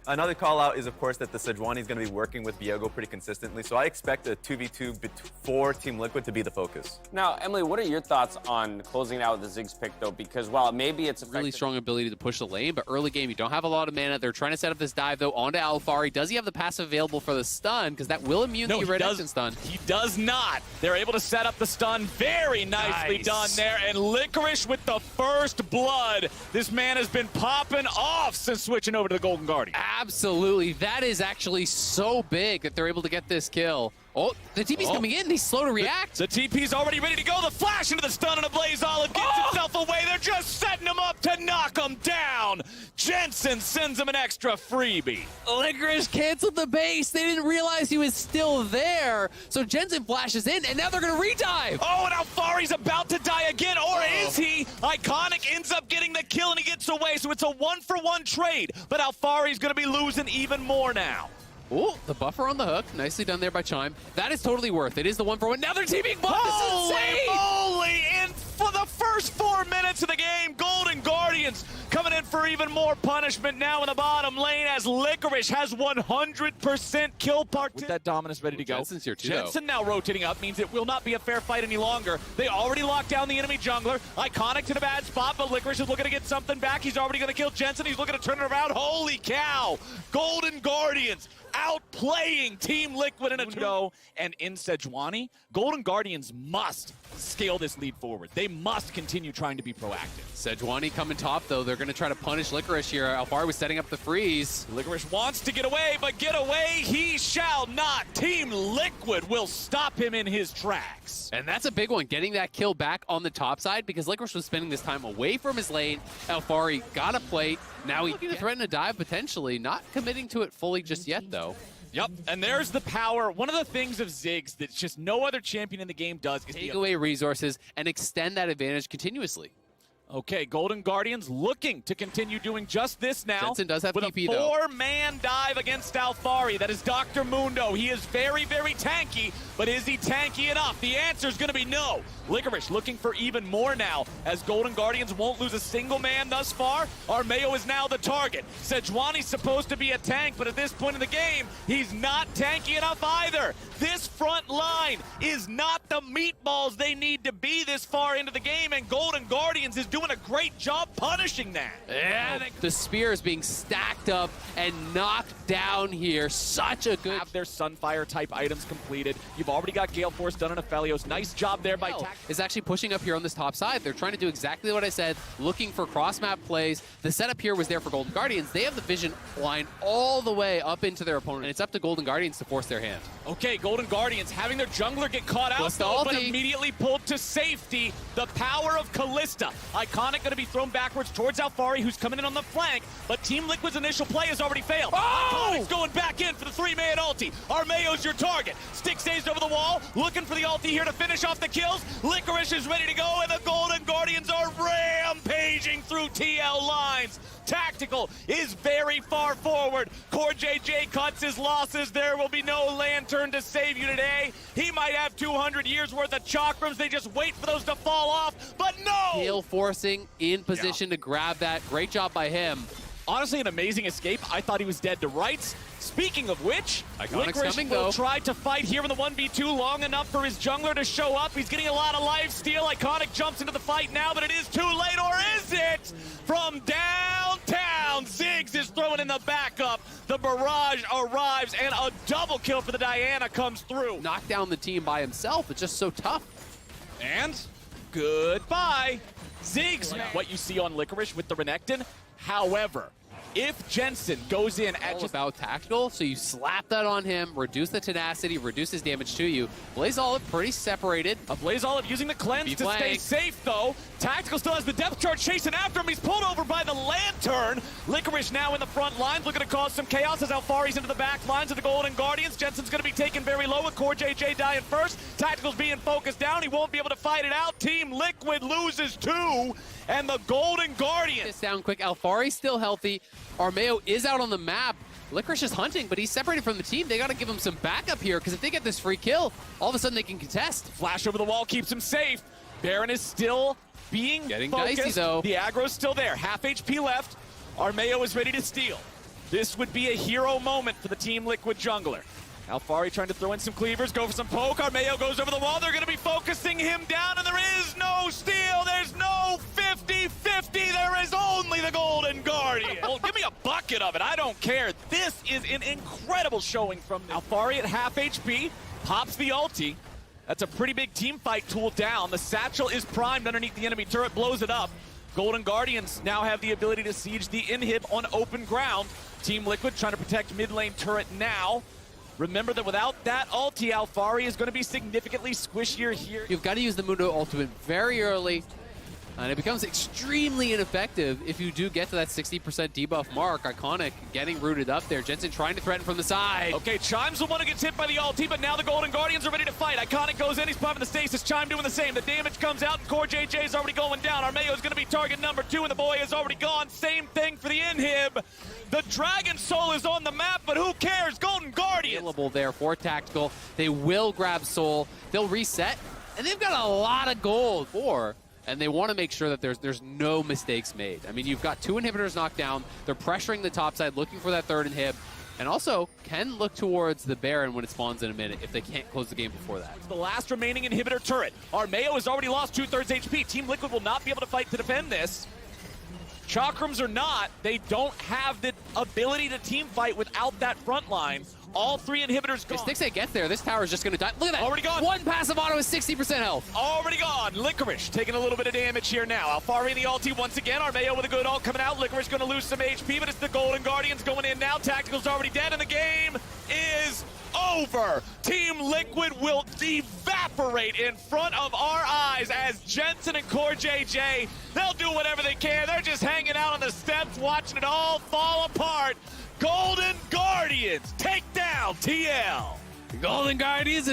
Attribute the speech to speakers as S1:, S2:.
S1: Another call out is, of course, that the Sejuani is going to be working with Viego pretty consistently. So I expect a 2v2 for Team Liquid to be the focus.
S2: Now, Emily, what are your thoughts on closing it out with the Ziggs pick, though? Because while maybe it's
S3: really strong ability to push the lane, but early game, you don't have a lot of mana. They're trying to set up this dive, though, onto Alphari. Does he have the passive available for the stun? Because that will immune the red instant stun.
S4: He does not. They're able to set up the stun. Very nicely done there. And Licorice with the first blood. This man has been popping off since switching over to the Golden Guardian.
S3: Absolutely. That is actually so big that they're able to get this kill. Oh, the TP's coming in. He's slow to react.
S4: The TP's already ready to go. The flash into the stun and a Blaze Olive gets himself away. They're just setting him up to knock him down. Jensen sends him an extra freebie.
S3: Licorice canceled the base. They didn't realize he was still there. So Jensen flashes in, and now they're going to redive.
S4: Oh, and Alphari's about to die again, or is he? Iconic ends up getting the kill, and he gets away. So it's a 1-for-1 trade, but Alphari's going to be losing even more now.
S3: Oh, the buffer on the hook. Nicely done there by Chime. That is totally worth it. It is the 1-for-1. Now they're teaming up.
S4: Holy
S3: This is insane!
S4: moly! And for the first 4 minutes of the game, Golden Guardians coming in for even more punishment now in the bottom lane as Licorice has 100% kill part. With that dominance ready to go.
S3: Jensen's here too,
S4: Jensen now rotating up means it will not be a fair fight any longer. They already locked down the enemy jungler. Iconic to the bad spot, but Licorice is looking to get something back. He's already going to kill Jensen. He's looking to turn it around. Holy cow! Golden Guardians outplaying Team Liquid in a go. And in Sejuani, Golden Guardians must scale this lead forward. They must continue trying to be proactive.
S3: Sejuani coming top, though. They're going to try to punish Licorice here. Alphari was setting up the freeze.
S4: Licorice wants to get away, but get away he shall not. Team Liquid will stop him in his tracks.
S3: And that's a big one, getting that kill back on the top side because Licorice was spending this time away from his lane. Alphari got a plate. Now he can threaten a dive potentially, not committing to it fully just yet, though.
S4: Yep, and there's the power. One of the things of Ziggs that just no other champion in the game does is
S3: take away resources and extend that advantage continuously.
S4: Okay, Golden Guardians looking to continue doing just this now.
S3: Jensen does have
S4: with
S3: PP,
S4: a four-man dive against Alphari. That is Dr. Mundo. He is very, very tanky, but is he tanky enough? The answer is going to be no. Licorice looking for even more now, as Golden Guardians won't lose a single man thus far. Armeo is now the target. Sejuani's supposed to be a tank, but at this point in the game, he's not tanky enough either. This front line is not the meatballs they need to be this far into the game, and Golden Guardians is doing a great job punishing that.
S3: Yeah, the spear is being stacked up and knocked down here. Such a good...
S4: Have their Sunfire type items completed. You've already got Gale Force done on Aphelios. Nice job there by Tac.
S3: Is actually pushing up here on this top side. They're trying to do exactly what I said, looking for cross-map plays. The setup here was there for Golden Guardians. They have the vision line all the way up into their opponent, and it's up to Golden Guardians to force their hand.
S4: Okay, Golden Guardians having their jungler get caught out, though, but immediately pulled to safety. The power of Callista. Iconic going to be thrown backwards towards Alphari, who's coming in on the flank, but Team Liquid's initial play has already failed. Iconic's going back in for the three-man ulti. Armeo's your target. Stick stays over the wall, looking for the ulti here to finish off the kills. Licorice is ready to go, and the Golden Guardians are rampaging through TL lines. Tactical is very far forward. Core JJ cuts his losses. There will be no lantern to save you today. He might have 200 years worth of chakrams. They just wait for those to fall off, but no!
S3: Gale forcing in position to grab that. Great job by him.
S4: Honestly, an amazing escape. I thought he was dead to rights. Speaking of which, Licorice will try to fight here in the 1v2 long enough for his jungler to show up. He's getting a lot of life steal. Iconic jumps into the fight now, but it is too late, or is it? From downtown, Ziggs is throwing in the backup. The barrage arrives, and a double kill for the Diana comes through.
S3: Knock down the team by himself. It's just so tough.
S4: And goodbye. Ziggs, what you see on Licorice with the Renekton. However, if Jensen goes in at
S3: just about tactical, so you slap that on him, reduce the tenacity, reduce his damage to you. Blaze Olive pretty separated.
S4: A Blaze Olive using the cleanse to stay safe, though. Tactical still has the depth charge chasing after him. He's pulled over by the lantern. Licorice now in the front lines, looking to cause some chaos as Alphari's into the back lines of the Golden Guardians. Jensen's going to be taken very low with Core JJ dying first. Tactical's being focused down. He won't be able to fight it out. Team Liquid loses two, and the Golden Guardians.
S3: This down quick. Alphari's still healthy. Armeo is out on the map. Licorice is hunting, but he's separated from the team. They got to give him some backup here, because if they get this free kill, all of a sudden they can contest.
S4: Flash over the wall keeps him safe. Baron is still being
S3: getting
S4: focused.
S3: dicey, though.
S4: The aggro's still there. Half HP left. Armeo is ready to steal. This would be a hero moment for the Team Liquid jungler. Alfari trying to throw in some cleavers, go for some poke. Armeo goes over the wall. They're going to be focusing him down, and there is no steal. There's no 50-50. There is only the Golden Guardian. Well, give me a bucket of it. I don't care. This is an incredible showing from Alfari at half HP. Pops the ulti. That's a pretty big team fight tool down. The satchel is primed underneath the enemy turret, blows it up. Golden Guardians now have the ability to siege the inhib on open ground. Team Liquid trying to protect mid lane turret now. Remember that without that ulti, Alfari is going to be significantly squishier here.
S3: You've got to use the Mundo ultimate very early, and it becomes extremely ineffective if you do get to that 60% debuff mark. Iconic getting rooted up there. Jensen trying to threaten from the side.
S4: Okay, Chime's the one who gets hit by the ulti, but now the Golden Guardians are ready to fight. Iconic goes in, he's popping the stasis. Chime doing the same. The damage comes out, and Core JJ is already going down. Armeo is going to be target number 2, and the boy is already gone. Same thing for the inhib. The Dragon Soul is on the map, but who cares? Golden Guardians.
S3: Available there for Tactical. They will grab Soul. They'll reset, and they've got a lot of gold for. And they want to make sure that there's no mistakes made. I mean, you've got 2 inhibitors knocked down. They're pressuring the top side, looking for that 3rd inhib. And also, can look towards the Baron when it spawns in a minute if they can't close the game before that.
S4: The last remaining inhibitor turret. Armeo has already lost 2/3 HP. Team Liquid will not be able to fight to defend this. Chakrams or not, they don't have the ability to team fight without that front line. All 3 inhibitors gone.
S3: If Stixay gets there, this tower is just going to die. Look at that.
S4: Already gone.
S3: One passive auto is 60% health.
S4: Already gone. Licorice taking a little bit of damage here now. Alfari in the ulti once again. Armeo with a good ult coming out. Licorice going to lose some HP, but it's the Golden Guardians going in now. Tactical's already dead, and the game is over. Team Liquid will evaporate in front of our eyes as Jensen and Core JJ, they'll do whatever they can. They're just hanging out on the steps watching it all fall apart. Golden Guardians take down TL.
S3: Golden Guardians is